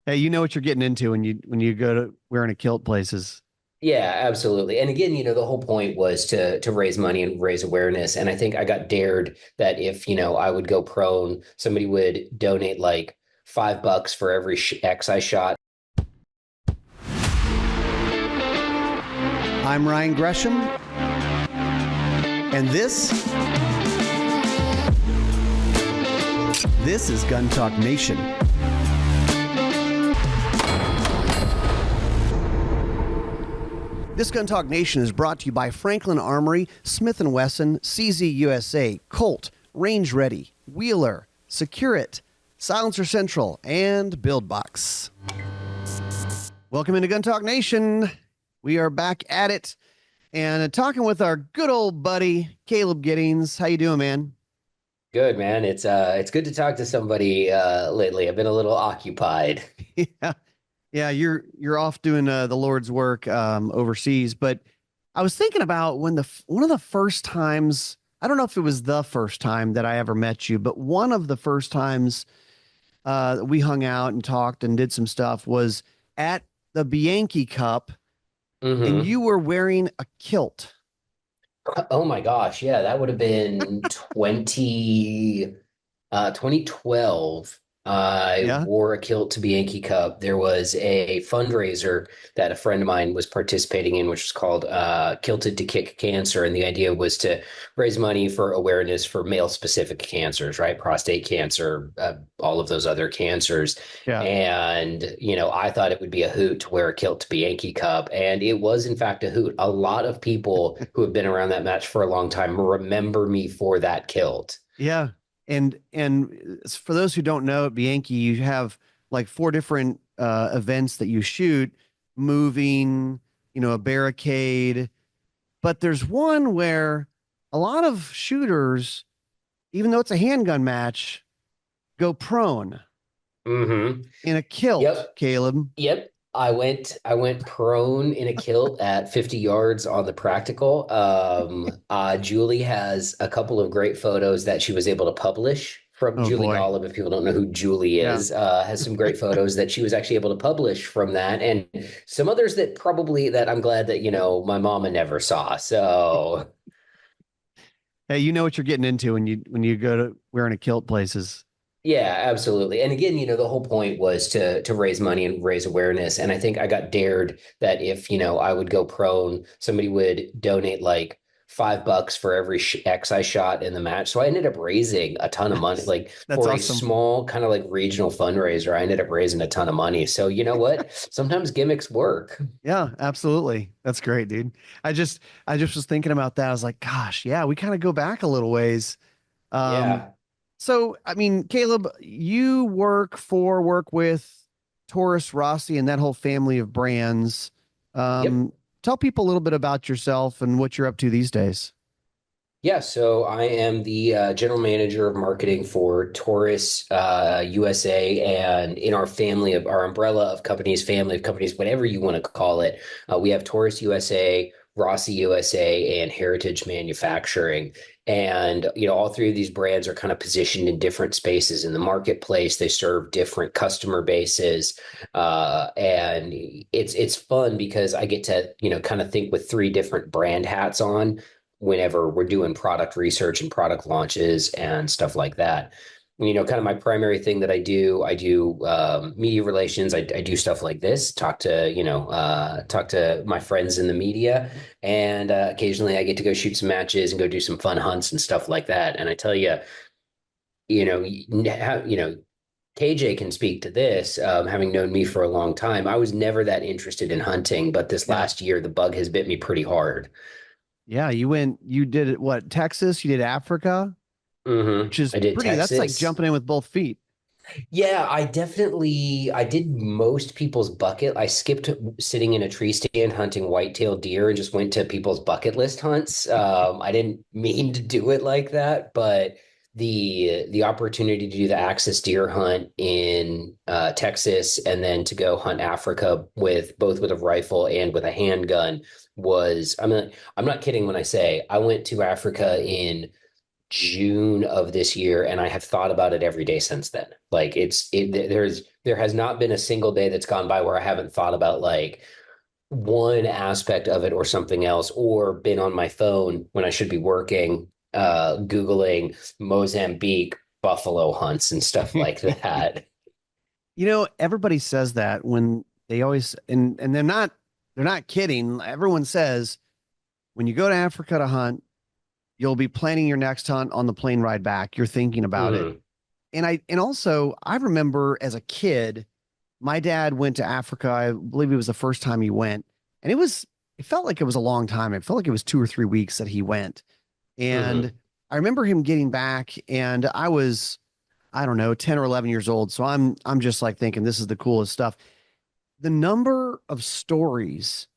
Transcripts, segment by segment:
Hey, you know what you're getting into when you go to wearing a kilt places. Yeah, absolutely. And again, the whole point was to raise money and raise awareness. And I think I got dared that if, I would go prone, somebody would donate like $5 for every X I shot. I'm Ryan Gresham, and this is Gun Talk Nation. This Gun Talk Nation is brought to you by Franklin Armory, Smith & Wesson, CZ USA, Colt, Range Ready, Wheeler, Secure It, Silencer Central, and BuildBox. Welcome into Gun Talk Nation. We are back at it and talking with our good old buddy, Caleb Giddings. How you doing, man? Good, man. It's good to talk to somebody lately. I've been a little occupied. Yeah. Yeah, you're off doing the Lord's work overseas, but I was thinking about when one of the first times, I don't know if it was the first time that I ever met you, but one of the first times we hung out and talked and did some stuff was at the Bianchi Cup, and Hmm. you were wearing a kilt. Oh my gosh, yeah, that would have been 2012. I Yeah. wore a kilt to Bianchi Cup. There was a fundraiser that a friend of mine was participating in, which was called Kilted to Kick Cancer. And the idea was to raise money for awareness for male-specific cancers, right? Prostate cancer, all of those other cancers. Yeah. And, I thought it would be a hoot to wear a kilt to Bianchi Cup. And it was, in fact, a hoot. A lot of people who have been around that match for a long time remember me for that kilt. Yeah. And for those who don't know, at Bianchi, you have like four different events that you shoot, moving, a barricade. But there's one where a lot of shooters, even though it's a handgun match, go prone Hmm. in a kilt, Yep. Caleb. Yep. I went prone in a kilt at 50 yards on the practical. Julie has a couple of great photos that she was able to publish from Oh Julie boy. Golub. If people don't know who Julie Yeah. is, has some great photos that she was actually able to publish from that, and some others that I'm glad that my mama never saw. So Hey, you know what you're getting into when you go to wearing a kilt places. yeah, absolutely. And again, the whole point was to raise money and raise awareness. And I think I got dared that if, I would go prone, somebody would donate like $5 for every X I shot in the match. So I ended up raising a ton of money, That's like that's for a awesome. small kind of like regional fundraiser. I ended up raising a ton of money. So you know what? Sometimes gimmicks work. Yeah, absolutely. That's great, dude. I just was thinking about that. I was like, gosh, yeah, we kind of go back a little ways. Um, Yeah. so I mean, Caleb, you work with Taurus, Rossi, and that whole family of brands. Yep. Tell people a little bit about yourself and what you're up to these days. Yeah, so I am the general manager of marketing for Taurus USA, and in our family of our umbrella of companies, family of companies, whatever you want to call it, we have Taurus USA, Rossi USA, and Heritage Manufacturing. And all three of these brands are kind of positioned in different spaces in the marketplace. They serve different customer bases, and it's fun because I get to kind of think with three different brand hats on whenever we're doing product research and product launches and stuff like that. Kind of my primary thing that I do media relations. I do stuff like this, talk to my friends in the media, and occasionally I get to go shoot some matches and go do some fun hunts and stuff like that. And I tell you, KJ can speak to this, having known me for a long time. I was never that interested in hunting, but this Yeah. last year, the bug has bit me pretty hard. Yeah, you did it, what, Texas? You did Africa, which is I did that's like Texas. jumping in with both feet. Yeah, I did most people's bucket. I skipped sitting in a tree stand hunting white-tailed deer and just went to people's bucket list hunts. I didn't mean to do it like that, but the opportunity to do the axis deer hunt in Texas and then to go hunt Africa with both with a rifle and with a handgun was, I mean, I'm not kidding when I say I went to Africa in June of this year, and I have thought about it every day since then. Like there has not been a single day that's gone by where I haven't thought about like one aspect of it or something else, or been on my phone when I should be working, Googling Mozambique buffalo hunts and stuff like that. Everybody says that when they always and they're not kidding. Everyone says when you go to Africa to hunt, you'll be planning your next hunt on the plane ride back. You're thinking about it. Mhm. And also I remember as a kid, my dad went to Africa. I believe it was the first time he went. And it felt like it was a long time. It felt like it was 2 or 3 weeks that he went. And Mhm. I remember him getting back and I don't know, 10 or 11 years old. So I'm just like thinking this is the coolest stuff. The number of stories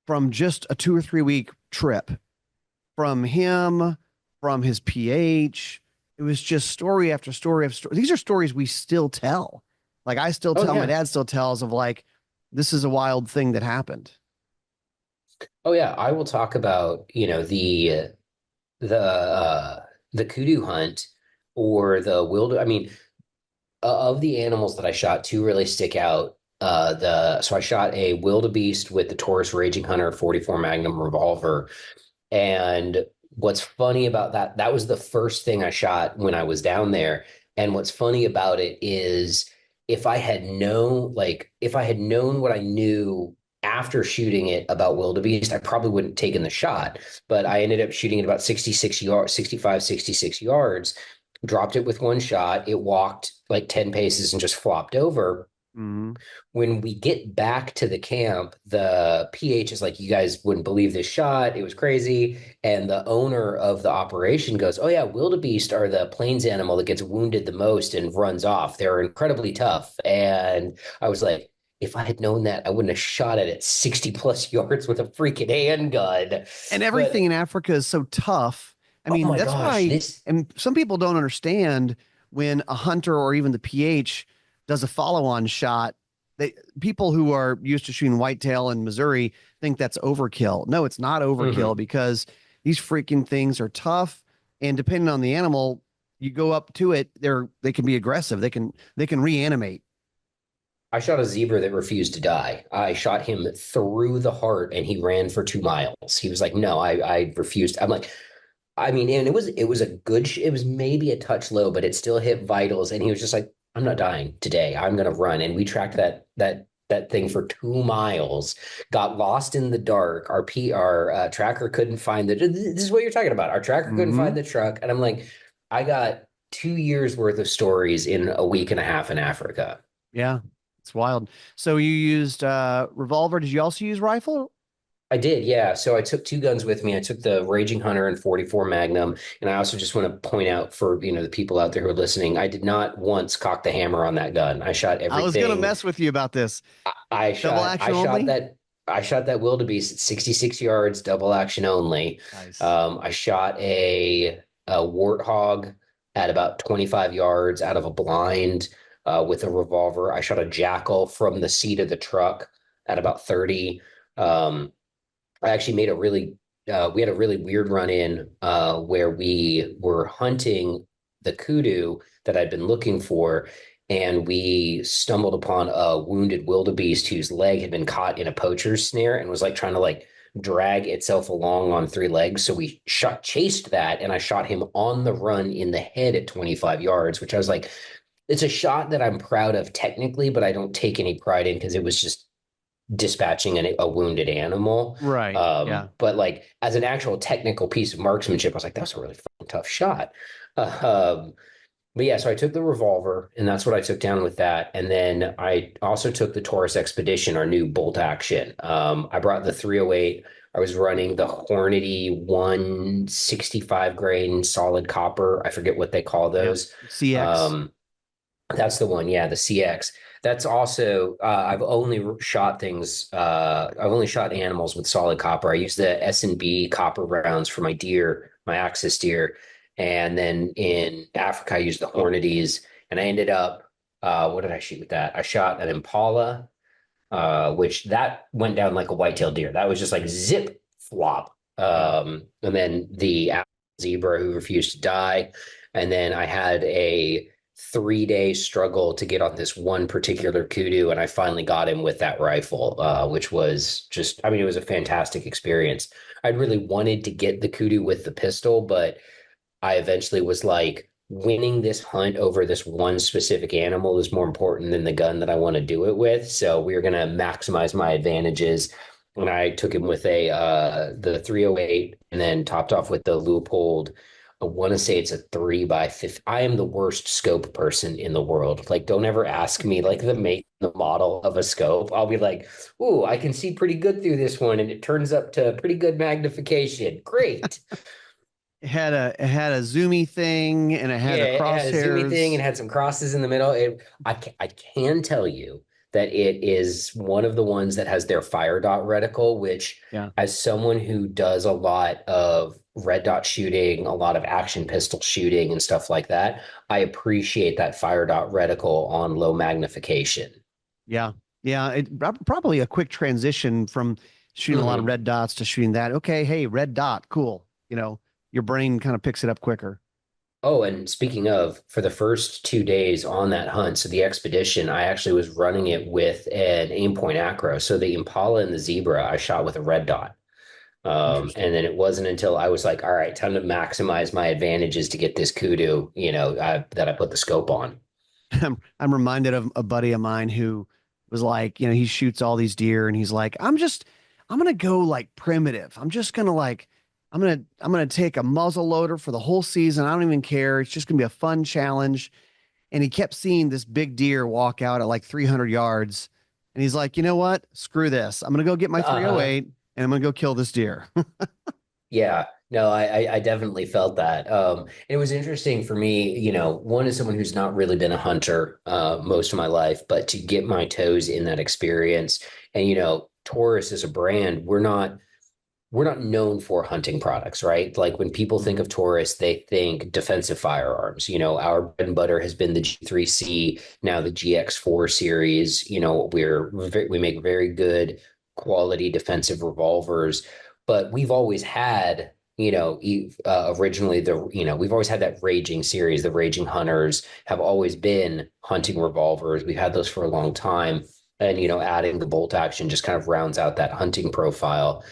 from just a 2 or 3 week trip from him, from his PH, it was just story after story after story. These are stories we still tell. Like I still Oh tell, my yeah. dad still tells of like, this is a wild thing that happened. Oh yeah. I will talk about, the the kudu hunt or the wild. I mean, of the animals that I shot, two really stick out. So I shot a wildebeest with the Taurus Raging Hunter 44 Magnum revolver. And what's funny about that, that was the first thing I shot when I was down there. And what's funny about it is if I had known what I knew after shooting it about wildebeest, I probably wouldn't have taken the shot. But I ended up shooting it about 66 yards, 65, 66 yards, dropped it with one shot. It walked like 10 paces and just flopped over. Mm-hmm. When we get back to the camp, the PH is like, you guys wouldn't believe this shot. It was crazy. And the owner of the operation goes, oh, yeah, wildebeest are the plains animal that gets wounded the most and runs off. They're incredibly tough. And I was like, if I had known that, I wouldn't have shot it at 60 plus yards with a freaking handgun. And everything But in Africa is so tough. I oh mean, my that's gosh, why, this, and some people don't understand when a hunter or even the PH does a follow-on shot. People who are used to shooting whitetail in Missouri think that's overkill. No, it's not overkill mhm. because these freaking things are tough, and depending on the animal, you go up to it, they can be aggressive. They can reanimate. I shot a zebra that refused to die. I shot him through the heart and he ran for 2 miles. He was like, no, I refused. I'm like, I mean, and it was a good, it was maybe a touch low, but it still hit vitals. And he was just like, I'm not dying today. I'm gonna run. And we tracked that thing for 2 miles, got lost in the dark. Our tracker couldn't find this is what you're talking about. Our tracker couldn't Mm-hmm. find the truck. And I'm like, I got 2 years worth of stories in a week and a half in Africa. Yeah, it's wild. So you used revolver. Did you also use rifle? I did, yeah. So I took two guns with me. I took the Raging Hunter and 44 Magnum, and I also just want to point out for, the people out there who are listening, I did not once cock the hammer on that gun. I shot I was gonna everything. mess with you about this. I Double shot I action shot only? that I shot that wildebeest at 66 yards, double action only. Nice. I shot a warthog at about 25 yards out of a blind with a revolver. I shot a jackal from the seat of the truck at about 30. Um, I actually we had a really weird run in where we were hunting the kudu that I'd been looking for, and we stumbled upon a wounded wildebeest whose leg had been caught in a poacher's snare and was like trying to like drag itself along on three legs. So we chased that, and I shot him on the run in the head at 25 yards, which I was like, it's a shot that I'm proud of technically, but I don't take any pride in because it was just dispatching a wounded animal. Right. Yeah. But like as an actual technical piece of marksmanship, I was like, that's a really fucking tough shot. Um, but yeah, so I took the revolver, and that's what I took down with that. And then I also took the Taurus Expedition, our new bolt action. I brought the 308. I was running the Hornady 165 grain solid copper. I forget what they call Yep. those. CX. Um, that's the one, yeah, the CX. That's also I've only shot animals with solid copper. I use the S&B copper rounds for my deer, my axis deer, and then in Africa I used the Hornadies, and I ended up what did I shoot with that? I shot an Impala, which that went down like a whitetail deer. That was just like zip flop. Yeah. And then the zebra who refused to die. And then I had a 3 day struggle to get on this one particular kudu, and I finally got him with that rifle, which was just, I mean, it was a fantastic experience. I really wanted to get the kudu with the pistol, but I eventually was like, winning this hunt over this one specific animal is more important than the gun that I want to do it with. So we're going to maximize my advantages. And I took him with the 308 and then topped off with the Leupold. I want to say it's a 3x50. I am the worst scope person in the world. Like, don't ever ask me like the make, the model of a scope. I'll be like, ooh, I can see pretty good through this one, and it turns up to pretty good magnification. Great. It had a zoomy thing, and it had Yeah, the it had a zoomy thing crosshairs. and had some crosses in the middle. I can tell you that it is one of the ones that has their fire dot reticle, which, Yeah. as someone who does a lot of red dot shooting, a lot of action pistol shooting and stuff like that, I appreciate that fire dot reticle on low magnification. Yeah. Yeah. Probably a quick transition from shooting a lot of Mhm. red dots to shooting that. Okay. Hey, red dot. Cool. Your brain kind of picks it up quicker. Oh, and speaking of, for the first 2 days on that hunt, so the expedition, I actually was running it with an aim point acro. So the Impala and the Zebra, I shot with a red dot. Interesting. And then it wasn't until I was like, all right, time to maximize my advantages to get this kudu, that I put the scope on. I'm reminded of a buddy of mine who was like, he shoots all these deer and he's like, I'm gonna go like primitive. I'm gonna take a muzzle loader for the whole season. I don't even care. It's just gonna be a fun challenge. And he kept seeing this big deer walk out at like 300 yards. And he's like, you know what? Screw this. I'm gonna go get my Uh-huh. 308 and I'm gonna go kill this deer. Yeah, no, I definitely felt that. It was interesting for me, one is someone who's not really been a hunter most of my life, but to get my toes in that experience. And Taurus is a brand, we're not known for hunting products, right? Like when people think of Taurus, they think defensive firearms. Our bread and butter has been the G3C, now the GX4 series. We make very good quality defensive revolvers, but we've always had, originally we've always had that Raging series. The Raging Hunters have always been hunting revolvers. We've had those for a long time. And, adding the bolt action just kind of rounds out that hunting profile.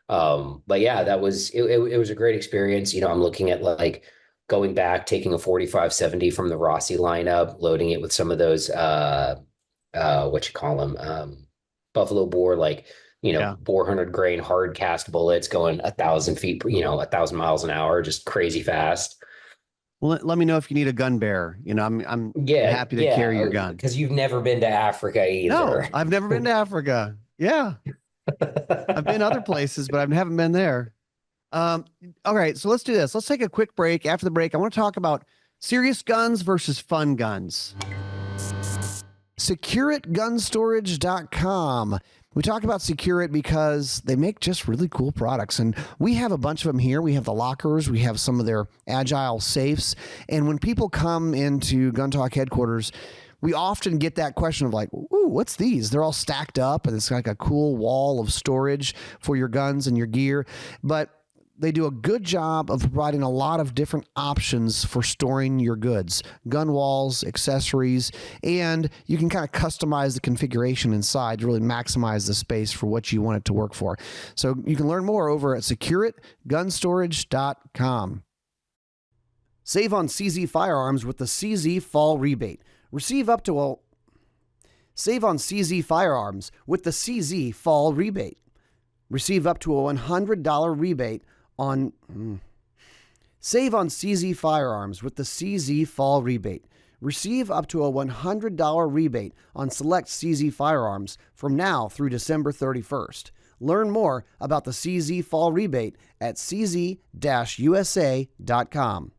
But yeah, it was a great experience. I'm looking at like going back, taking a 45-70 from the Rossi lineup, loading it with some of those what you call them, Buffalo Bore, like, Yeah. 400 grain hard cast bullets going 1,000 feet, 1,000 miles an hour, just crazy fast. Well, let me know if you need a gun bearer. I'm Yeah, happy to carry your yeah, gun. because you've never been to Africa No, either. I've never been to Africa. Yeah. I've been other places, but I haven't been there. Um, all right, so let's do this. Let's take a quick break. After the break, I want to talk about serious guns versus fun guns. SecureItGunStorage.com. We talk about Secure It because they make just really cool products. And we have a bunch of them here. We have the lockers, we have some of their agile safes. And when people come into Gun Talk headquarters, we often get that question of like, ooh, what's these? They're all stacked up and it's like a cool wall of storage for your guns and your gear. But they do a good job of providing a lot of different options for storing your goods, gun walls, accessories, and you can kind of customize the configuration inside to really maximize the space for what you want it to work for. So you can learn more over at secureitgunstorage.com. Save on CZ firearms with the CZ Fall Rebate. Save on CZ firearms with the CZ Fall Rebate. Receive up to a $100 rebate on Save on CZ firearms with the CZ Fall Rebate. Receive up to a $100 rebate on select CZ firearms from now through December 31st. Learn more about the CZ Fall Rebate at cz-usa.com.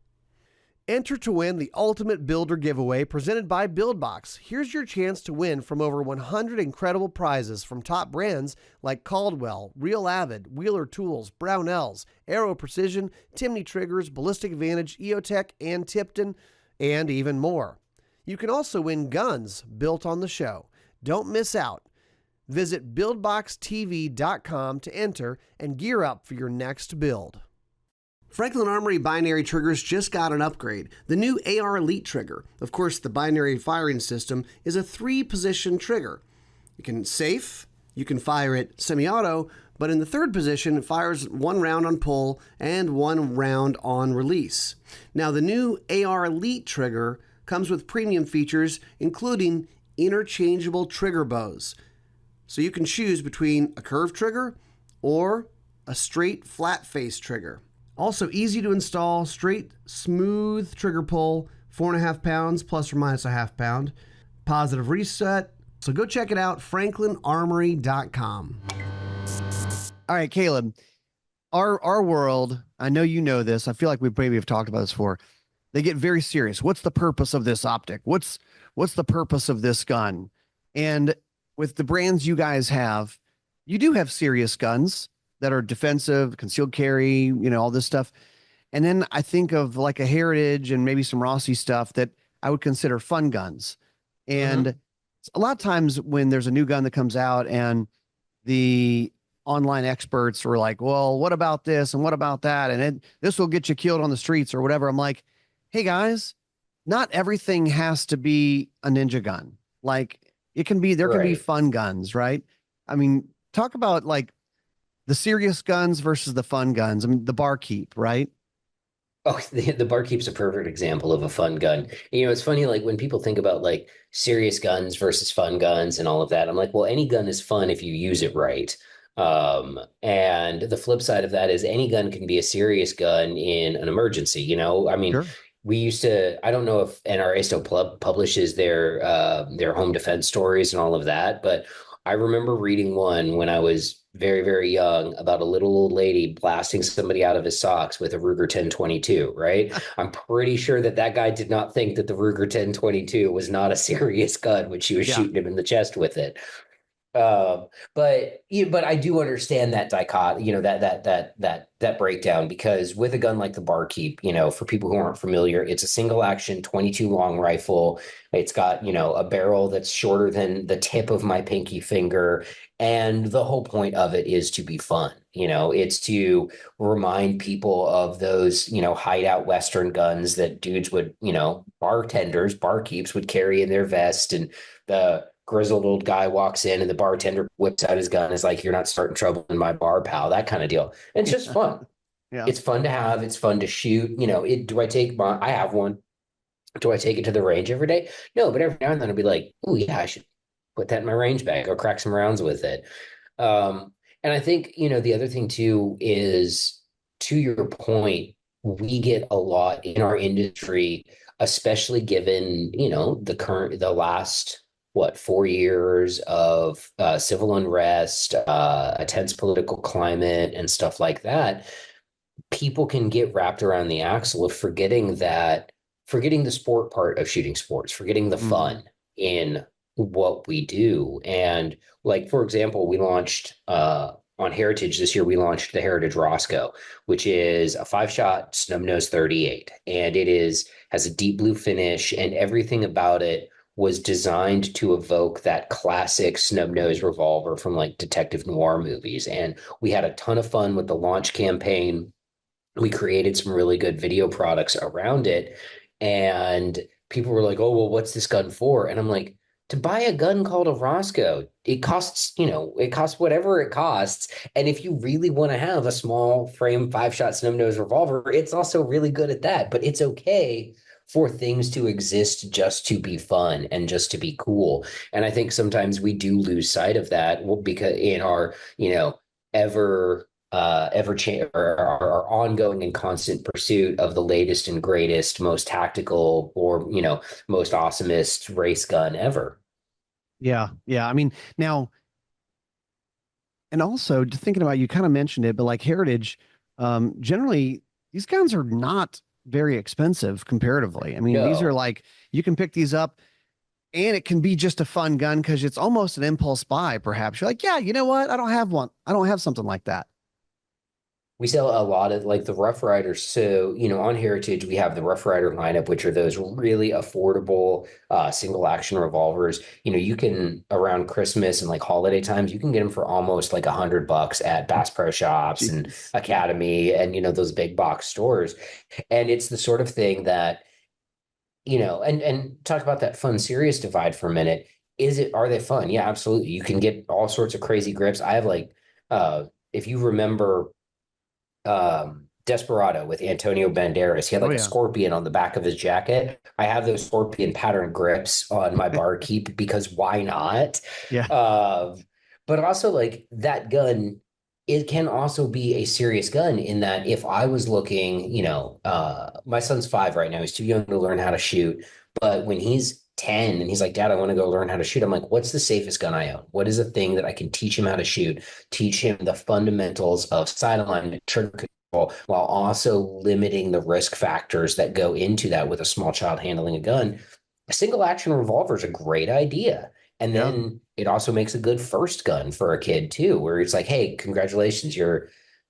Enter to win the Ultimate Builder Giveaway presented by BuildBox. Here's your chance to win from over 100 incredible prizes from top brands like Caldwell, Real Avid, Wheeler Tools, Brownells, Aero Precision, Timney Triggers, Ballistic Advantage, EOTech, and Tipton, and even more. You can also win guns built on the show. Don't miss out. Visit BuildBoxTV.com to enter and gear up for your next build. Franklin Armory binary triggers just got an upgrade. The new AR Elite trigger. Of course, the binary firing system is a 3-position trigger. You can safe, you can fire it semi-auto, but in the 3rd position, it fires 1 round on pull and 1 round on release. Now, the new AR Elite trigger comes with premium features, including interchangeable trigger bows. So you can choose between a curved trigger or a straight flat face trigger. Also easy to install, straight, smooth trigger pull, 4.5 pounds plus or minus a half pound. Positive reset. So go check it out, franklinarmory.com. All right, Caleb, our world, I know you know this. I feel like we maybe have talked about this before. They get very serious. What's the purpose of this optic? What's the purpose of this gun? And with the brands you guys have, you do have serious guns that are defensive, concealed carry, all this stuff. And then I think of like a Heritage and maybe some Rossi stuff that I would consider fun guns. And a lot of times when there's a new gun that comes out and the online experts were like, well, what about this and what about that? And this will get you killed on the streets or whatever. I'm like, hey guys, not everything has to be a ninja gun. Like there can be fun guns, right? I mean, talk about like the serious guns versus the fun guns. I mean, the barkeep, right? Oh, the barkeep's a perfect example of a fun gun. It's funny, like when people think about like serious guns versus fun guns and all of that, I'm like, well, any gun is fun if you use it right. And the flip side of that is any gun can be a serious gun in an emergency. I mean, Sure. we used to, I don't know if NRA still publishes their home defense stories and all of that, but I remember reading one when I was very, very young about a little old lady blasting somebody out of his socks with a Ruger 1022, right? I'm pretty sure that guy did not think that the Ruger 1022 was not a serious gun when she was shooting him in the chest with it. But I do understand that dichotomy, that breakdown, because with a gun like the barkeep, for people who aren't familiar, it's a single action 22 long rifle. It's got, a barrel that's shorter than the tip of my pinky finger. And the whole point of it is to be fun. It's to remind people of those, hideout Western guns that dudes would, bartenders, barkeeps would carry in their vest, and the grizzled old guy walks in and the bartender whips out his gun, is like, you're not starting trouble in my bar, pal, that kind of deal. And it's just fun. Yeah. It's fun to have, it's fun to shoot. I have one. Do I take it to the range every day? No, but every now and then I'll be like, oh yeah, I should put that in my range bag or crack some rounds with it. And I think, the other thing too is, to your point, we get a lot in our industry, especially given, the last 4 years of civil unrest, a tense political climate, and stuff like that. People can get wrapped around the axle of forgetting the sport part of shooting sports, forgetting the fun in what we do. And like, for example, we launched on Heritage this year, we launched the Heritage Roscoe, which is a 5-shot snub-nose 38. And has a deep blue finish, and everything about it was designed to evoke that classic snub-nose revolver from like detective noir movies. And we had a ton of fun with the launch campaign. We created some really good video products around it. And people were like, oh, well, what's this gun for? And I'm like, to buy a gun called a Roscoe, it costs whatever it costs. And if you really want to have a small frame 5-shot snub-nose revolver, it's also really good at that. But it's okay for things to exist just to be fun and just to be cool. And I think sometimes we do lose sight of that, because in our, our ongoing and constant pursuit of the latest and greatest, most tactical, or, most awesomest race gun ever. Yeah. I mean, now, and also just thinking about, you kind of mentioned it, but like Heritage, generally these guns are not very expensive comparatively. I mean, these are like, you can pick these up and it can be just a fun gun because it's almost an impulse buy. Perhaps you're like, yeah, you know what? I don't have one. I don't have something like that. We sell a lot of like the Rough Riders. So, on Heritage, we have the Rough Rider lineup, which are those really affordable single action revolvers. You can around Christmas and like holiday times, you can get them for almost like $100 at Bass Pro Shops and Jeez. Academy and those big box stores. And it's the sort of thing that, and talk about that fun serious divide for a minute. Are they fun? Yeah, absolutely. You can get all sorts of crazy grips. I have like if you remember Desperado with Antonio Banderas. He had Oh like a yeah. scorpion on the back of his jacket. I have those scorpion pattern grips on my barkeep because why not? Yeah. Uh, but also like that gun, it can also be a serious gun in that if I was looking, my son's 5 right now, he's too young to learn how to shoot. But when he's 10 and he's like, Dad, I want to go learn how to shoot. I'm like, what's the safest gun I own? What is a thing that I can teach him how to shoot, teach him the fundamentals of sight alignment, trigger control, while also limiting the risk factors that go into that with a small child handling a gun? A single action revolver is a great idea. And Yeah. then it also makes a good first gun for a kid too, where it's like, hey, congratulations, you're,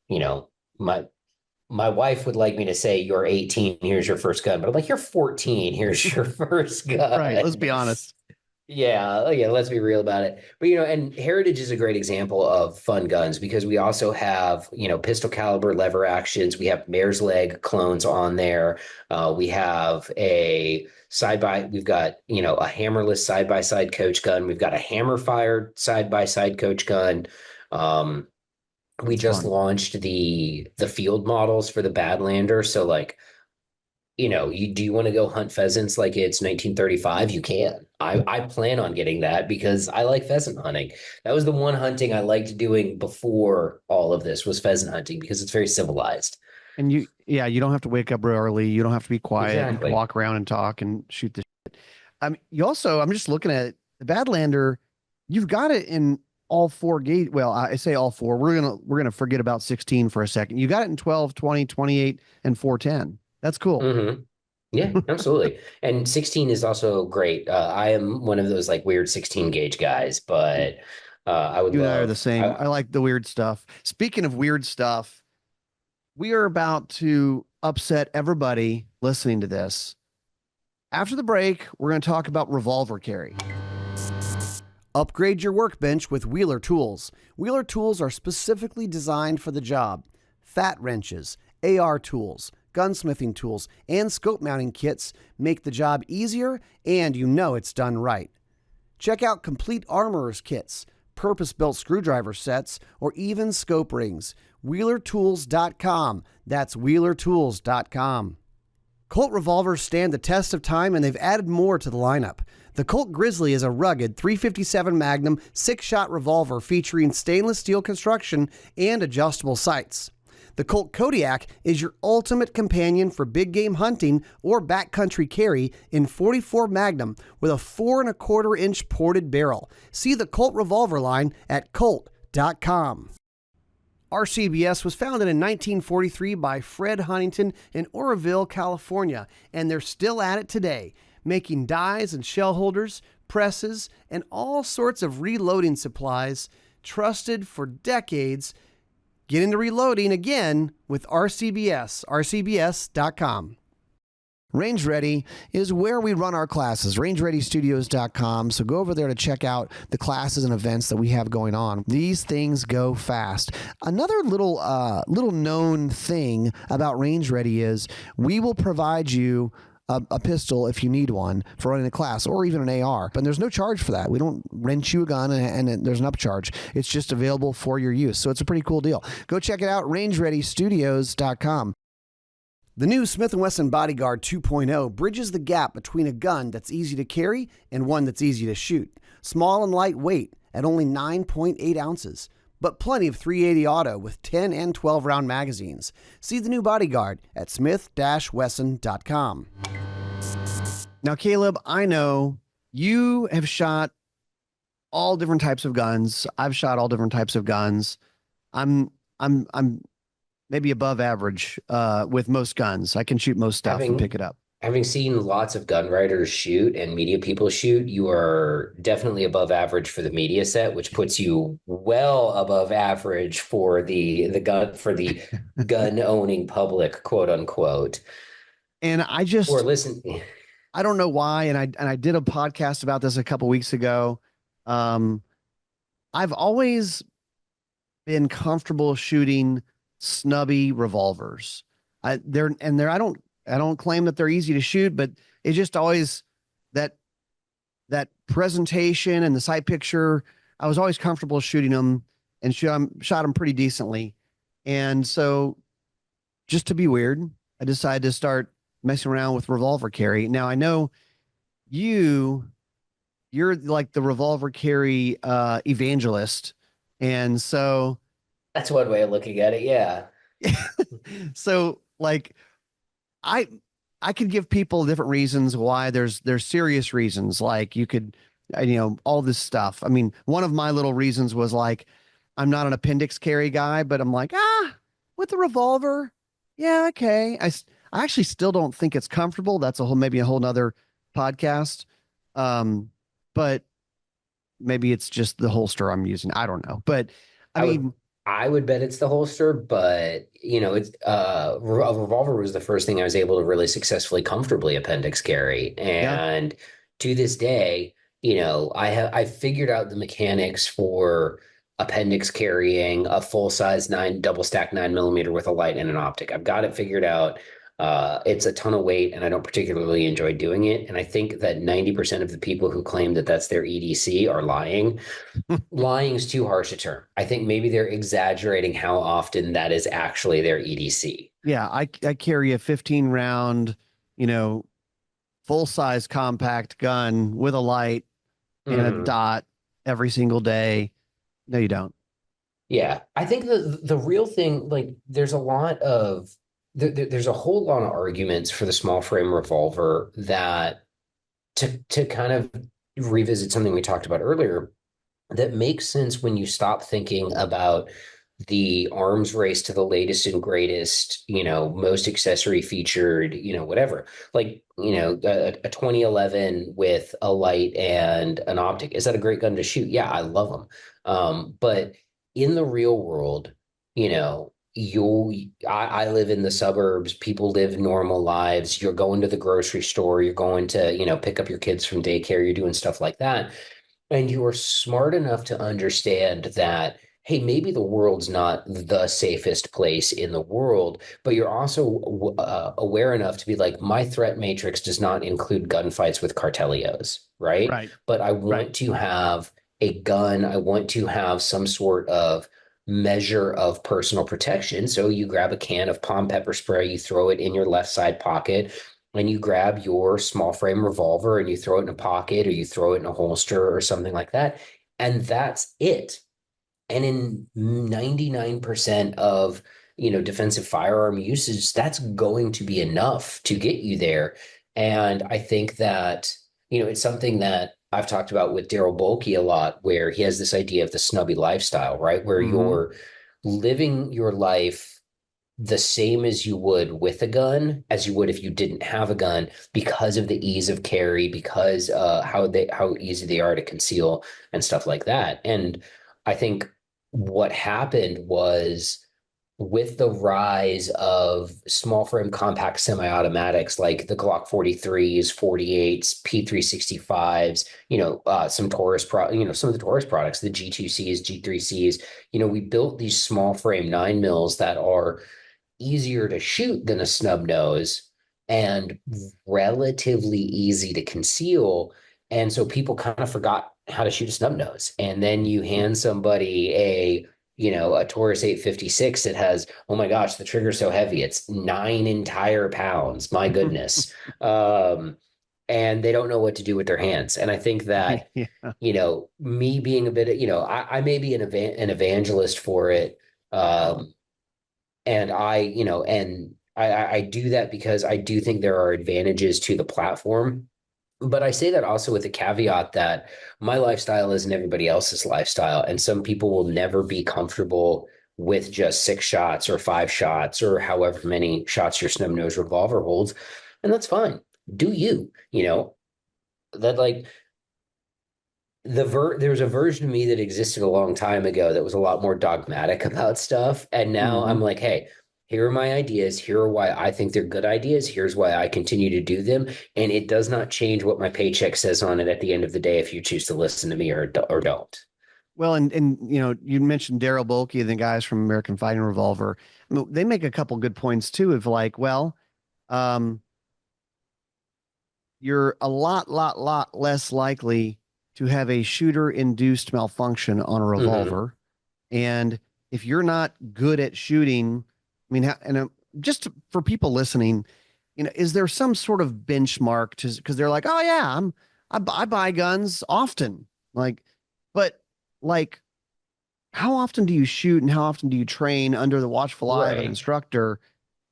you know, my wife would like me to say you're 18, here's your first gun, but I'm like, you're 14, here's your first Right. Let's gun. be honest. Yeah, let's be real about it. But and Heritage is a great example of fun guns because we also have, pistol caliber lever actions. We have mare's leg clones on there. We have we've got, a hammerless side by side coach gun. We've got a hammer fired side by side coach gun. Um, we That's just fun. launched the field models for the Badlander. So like, do you want to go hunt pheasants like it's 1935? You can. I plan on getting that because I like pheasant hunting. That was the one hunting I liked doing before all of this was pheasant hunting because it's very civilized. And you don't have to wake up real early. You don't have to be quiet. You can Exactly. walk around and talk and shoot the shit. I'm just looking at the Badlander. You've got it in all four gauge. Well, I say all four. We're gonna forget about 16 for a second. You got it in 12, 20, 28, and 410. That's cool. Hmm. Yeah, absolutely. And 16 is also great. I am one of those like weird 16 gauge guys, but I would You and I are the love. same. I like the weird stuff. Speaking of weird stuff, we are about to upset everybody listening to this. After the break, we're going to talk about revolver carry. Upgrade your workbench with Wheeler tools. Wheeler tools are specifically designed for the job. Fat wrenches, AR tools, gunsmithing tools, and scope mounting kits make the job easier and it's done right. Check out complete armorer's kits, purpose-built screwdriver sets, or even scope rings. WheelerTools.com. That's WheelerTools.com. Colt revolvers stand the test of time, and they've added more to the lineup. The Colt Grizzly is a rugged .357 Magnum 6-shot revolver featuring stainless steel construction and adjustable sights. The Colt Kodiak is your ultimate companion for big game hunting or backcountry carry in .44 Magnum with a 4¼ inch ported barrel. See the Colt revolver line at Colt.com. RCBS was founded in 1943 by Fred Huntington in Oroville, California, and they're still at it today, making dies and shell holders, presses, and all sorts of reloading supplies, trusted for decades. Get into reloading again with RCBS, rcbs.com. Range Ready is where we run our classes, rangereadystudios.com. So go over there to check out the classes and events that we have going on. These things go fast. Another little known thing about Range Ready is we will provide you a pistol if you need one for running a class or even an AR, but there's no charge for that. We don't rent you a gun and there's an upcharge. It's just available for your use. So it's a pretty cool deal. Go check it out, rangereadystudios.com. The new Smith & Wesson Bodyguard 2.0 bridges the gap between a gun that's easy to carry and one that's easy to shoot. Small and lightweight at only 9.8 ounces, but plenty of .380 auto with 10 and 12 round magazines. See the new Bodyguard at smith-wesson.com. Now, Caleb, I know you have shot all different types of guns. I've shot all different types of guns. I'm maybe above average with most guns. I can shoot most stuff and Having pick it up. having seen lots of gun writers shoot and media people shoot, you are definitely above average for the media set, which puts you well above average for the gun owning public, quote unquote. And Or listen, I don't know why, and I did a podcast about this a couple weeks ago. Um, I've always been comfortable shooting snubby revolvers. I don't claim that they're easy to shoot, but it's just always that that presentation and the sight picture. I was always comfortable shooting them and shot them pretty decently. And so, just to be weird, I decided to start messing around with revolver carry. Now I know you you're like the revolver carry evangelist, and so that's one way of looking at it. Yeah. so like I I could give people different reasons why. There's serious reasons, like you could all this stuff. I mean, one of my little reasons was like I'm not an appendix carry guy, but I'm like, with the revolver, yeah, okay. I actually still don't think it's comfortable. That's maybe a whole nother podcast. But maybe it's just the holster I'm using. I don't know. But I I would mean, I would bet it's the holster, but it's a revolver was the first thing I was able to really successfully comfortably appendix carry. yeah. And to this day, I figured out the mechanics for appendix carrying a full size nine double stack 9 millimeter with a light and an optic. I've got it figured out. It's a ton of weight, and I don't particularly enjoy doing it. And I think that 90% of the people who claim that that's their EDC are lying. Lying is too harsh a term. I think maybe they're exaggerating how often that is actually their EDC. Yeah, I carry a 15 round, you know, full size compact gun with a light and a Mhm. dot every single day. No, you don't. Yeah, I think the real thing, like, there's a whole lot of arguments for the small frame revolver that to kind of revisit something we talked about earlier that makes sense when you stop thinking about the arms race to the latest and greatest, most accessory featured, whatever. Like, a 2011 with a light and an optic. Is that a great gun to shoot? Yeah, I love them. But in the real world, I live in the suburbs. People live normal lives. You're going to the grocery store. You're going to, pick up your kids from daycare. You're doing stuff like that. And you are smart enough to understand that, hey, maybe the world's not the safest place in the world, but you're also aware enough to be like, my threat matrix does not include gunfights with cartelios, right? Right. But I Right. want to have a gun. I want to have some sort of measure of personal protection. So you grab a can of palm pepper spray, you throw it in your left side pocket, and you grab your small frame revolver and you throw it in a pocket or you throw it in a holster or something like that. And that's it. And in 99% of, defensive firearm usage, that's going to be enough to get you there. And I think that, it's something that I've talked about with Daryl Bolke a lot, where he has this idea of the snubby lifestyle, right? Where Mm-hmm. you're living your life the same as you would with a gun as you would if you didn't have a gun because of the ease of carry, because how easy they are to conceal and stuff like that. And I think what happened was with the rise of small frame compact semi-automatics like the Glock 43s, 48s, P365s, some of the Taurus products, the G2Cs, G3Cs, we built these small frame 9 mils that are easier to shoot than a snub nose and relatively easy to conceal. And so people kind of forgot how to shoot a snub nose. And then you hand somebody a Taurus 856 that has, oh my gosh, the trigger's so heavy. It's 9 entire pounds. My goodness. And they don't know what to do with their hands. And I think that, Yeah. me being a bit, I may be an evangelist for it. And I do that because I do think there are advantages to the platform. But I say that also with the caveat that my lifestyle isn't everybody else's lifestyle. And some people will never be comfortable with just 6 shots or 5 shots or however many shots your snub nose revolver holds. And that's fine. do you, that like there was a version of me that existed a long time ago that was a lot more dogmatic about stuff. And now Hmm. I'm like, hey, here are my ideas. Here are why I think they're good ideas. Here's why I continue to do them. And it does not change what my paycheck says on it at the end of the day if you choose to listen to me or don't. Well, and you mentioned Daryl Bolke and the guys from American Fighting Revolver. I mean, they make a couple good points too. Of like, well, um, you're a lot less likely to have a shooter-induced malfunction on a Hmm. revolver. And if you're not good at shooting, I mean, just for people listening, is there some sort of benchmark to, because they're like, oh yeah, I buy guns often, like, but like, how often do you shoot and how often do you train under the watchful eye of an Right. instructor?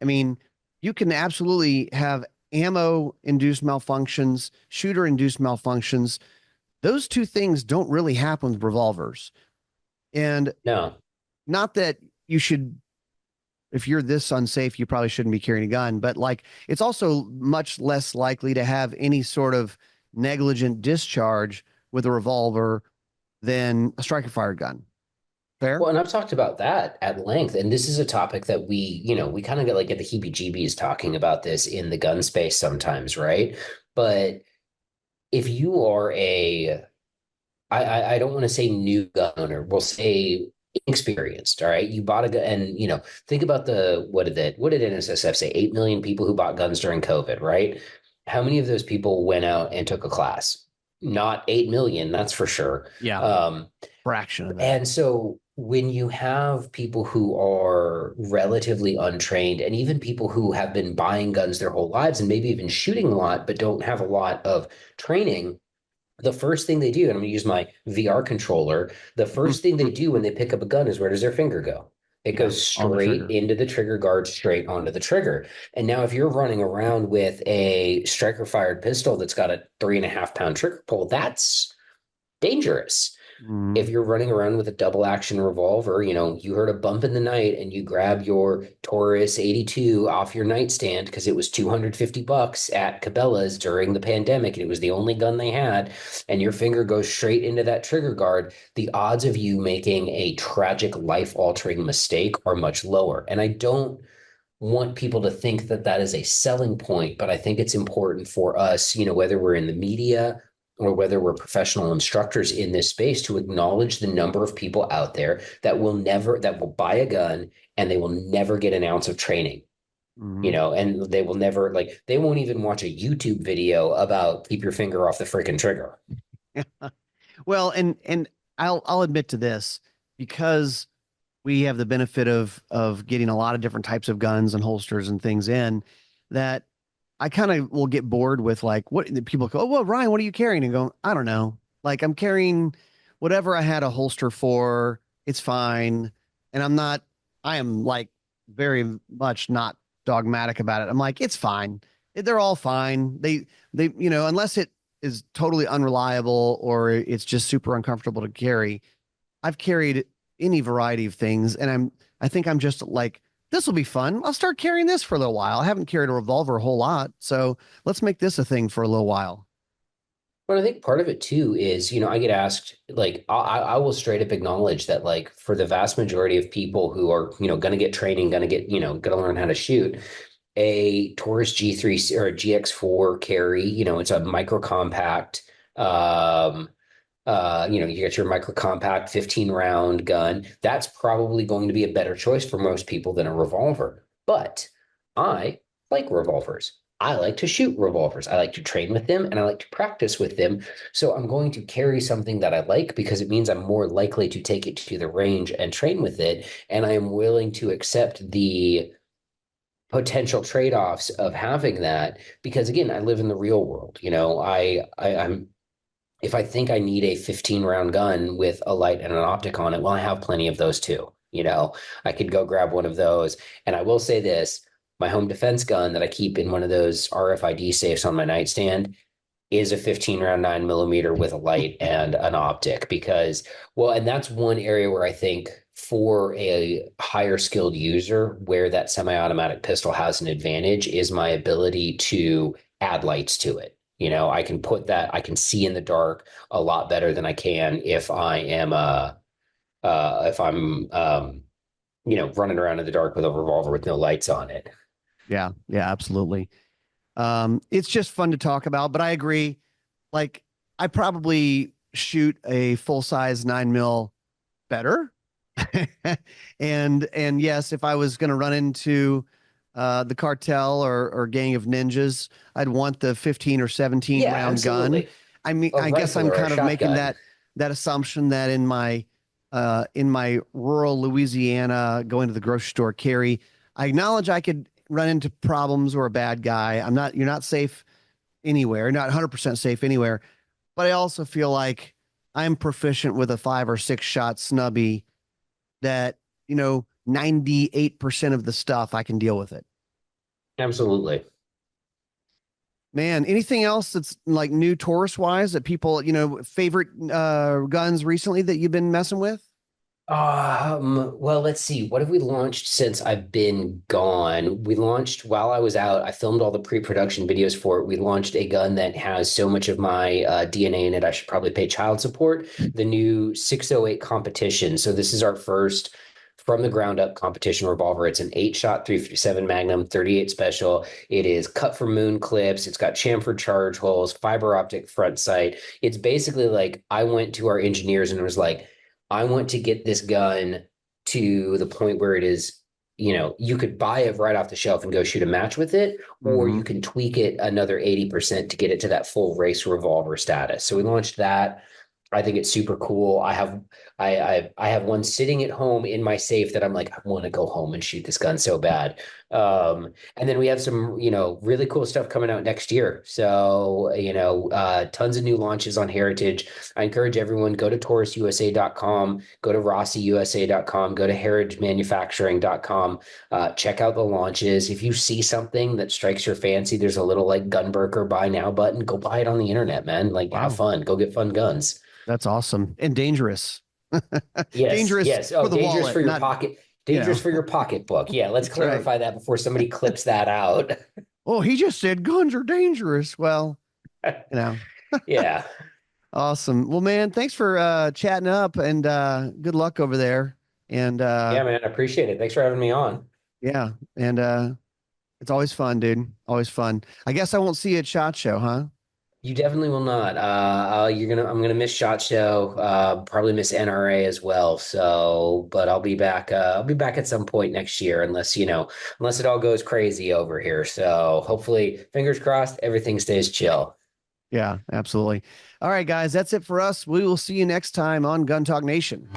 I mean, you can absolutely have ammo induced malfunctions, shooter induced malfunctions. Those two things don't really happen with revolvers. And No. not that you should, if you're this unsafe, you probably shouldn't be carrying a gun, but like it's also much less likely to have any sort of negligent discharge with a revolver than a striker fired gun. Fair? Well, and I've talked about that at length, and this is a topic that we kind of get like get the heebie-jeebies talking about this in the gun space sometimes, right? But if you are I don't want to say new gun owner, we'll say inexperienced, all right? You bought a gun, and think about what did NSSF say? 8 million people who bought guns during COVID, right? How many of those people went out and took a class? Not 8 million, that's for sure. Yeah. Um, Fraction of that. and so when you have people who are relatively untrained, and even people who have been buying guns their whole lives and maybe even shooting a lot, but don't have a lot of training, the first thing they do, and I'm going to use my VR controller, the first thing they do when they pick up a gun is, where does their finger go? It Yeah, goes on the straight trigger. into the trigger guard, straight onto the trigger. And now, if you're running around with a striker fired pistol that's got a 3.5 pound trigger pull, that's dangerous. Mm. If you're running around with a double action revolver, you heard a bump in the night and you grab your Taurus 82 off your nightstand because it was $250 at Cabela's during the pandemic and it was the only gun they had, and your finger goes straight into that trigger guard, the odds of you making a tragic life-altering mistake are much lower. And I don't want people to think that that is a selling point, but I think it's important for us, whether we're in the media or whether we're professional instructors in this space, to acknowledge the number of people out there that will buy a gun and they will never get an ounce of training, Mm. and they will never, like, they won't even watch a YouTube video about keep your finger off the freaking trigger. Well, and I'll admit to this, because we have the benefit of getting a lot of different types of guns and holsters and things in, that I kind of will get bored with like what people go, oh, well, Ryan, what are you carrying? And go, I don't know. Like I'm carrying whatever I had a holster for. It's fine. And I am like very much not dogmatic about it. I'm like, it's fine. They're all fine. Unless it is totally unreliable or it's just super uncomfortable to carry. I've carried any variety of things, and I think I'm just like, this will be fun. I'll start carrying this for a little while. I haven't carried a revolver a whole lot, so let's make this a thing for a little while. But I think part of it too is, I get asked, like, I will straight up acknowledge that, like, for the vast majority of people who are, going to get training, going to get, going to learn how to shoot, a Taurus G3 or a GX4 carry, it's a micro compact. You get your micro compact 15 round gun. That's probably going to be a better choice for most people than a revolver. But I like revolvers. I like to shoot revolvers. I like to train with them and I like to practice with them. So I'm going to carry something that I like because it means I'm more likely to take it to the range and train with it. And I am willing to accept the potential trade-offs of having that because, again, I live in the real world. I'm if I think I need a 15 round gun with a light and an optic on it, well, I have plenty of those too. I could go grab one of those. And I will say this, my home defense gun that I keep in one of those RFID safes on my nightstand is a 15 round 9 millimeter with a light and an optic because, well, and that's one area where I think for a higher skilled user, where that semi automatic pistol has an advantage is my ability to add lights to it. I can put that, I can see in the dark a lot better than I can if I'm running around in the dark with a revolver with no lights on it. Yeah, yeah, absolutely. It's just fun to talk about, but I agree. Like, I probably shoot a full size 9 mil better. And yes, if I was going to run into the cartel or gang of ninjas, I'd want the 15 or 17 Yeah, round gun. absolutely. I mean, A I guess rifle I'm or a kind of making shotgun. that assumption that in my rural Louisiana going to the grocery store carry, I acknowledge I could run into problems or a bad guy. You're not safe anywhere, not 100% safe anywhere, but I also feel like I'm proficient with a 5 or 6 shot snubby that, 98% of the stuff I can deal with it. Absolutely. Man, anything else that's like new Taurus wise that people, favorite guns recently that you've been messing with? Well, let's see. What have we launched since I've been gone? We launched while I was out. I filmed all the pre-production videos for it. We launched a gun that has so much of my DNA in it, I should probably pay child support. The new 608 competition. So this is our first from the ground up competition revolver. It's an 8-shot 357 Magnum 38 special. It is cut from moon clips. It's got chamfered charge holes, fiber optic front sight. It's basically like I went to our engineers and was like, I want to get this gun to the point where it is, you could buy it right off the shelf and go shoot a match with it, or Mm-hmm. you can tweak it another 80% to get it to that full race revolver status. So we launched that. I think it's super cool. I have one sitting at home in my safe that I'm like, I want to go home and shoot this gun so bad. And then we have some, really cool stuff coming out next year. So, tons of new launches on Heritage. I encourage everyone, go to taurususa.com, go to rossiusa.com, go to heritagemanufacturing.com, check out the launches. If you see something that strikes your fancy, there's a little like Gunbreaker buy now button, go buy it on the internet, man. Like have Wow. fun, go get fun guns. That's awesome and dangerous. Yes, Dangerous yes. for Oh, the dangerous for wallet, your not, pocket. you Dangerous know, for your pocketbook. Yeah, let's that's right. clarify that before somebody clips that out. Oh, he just said guns are dangerous. Well, you know, Yeah. awesome. Well, man, thanks for chatting up and good luck over there. And Yeah, man. I appreciate it. Thanks for having me on. yeah, and it's always fun, dude. Always fun. I guess I won't see you at SHOT Show, huh? You definitely will not. I'm gonna miss SHOT Show, probably miss NRA as well. So, but I'll be back. I'll be back at some point next year, unless it all goes crazy over here. So hopefully, fingers crossed, everything stays chill. Yeah, absolutely. All right, guys, that's it for us. We will see you next time on Gun Talk Nation.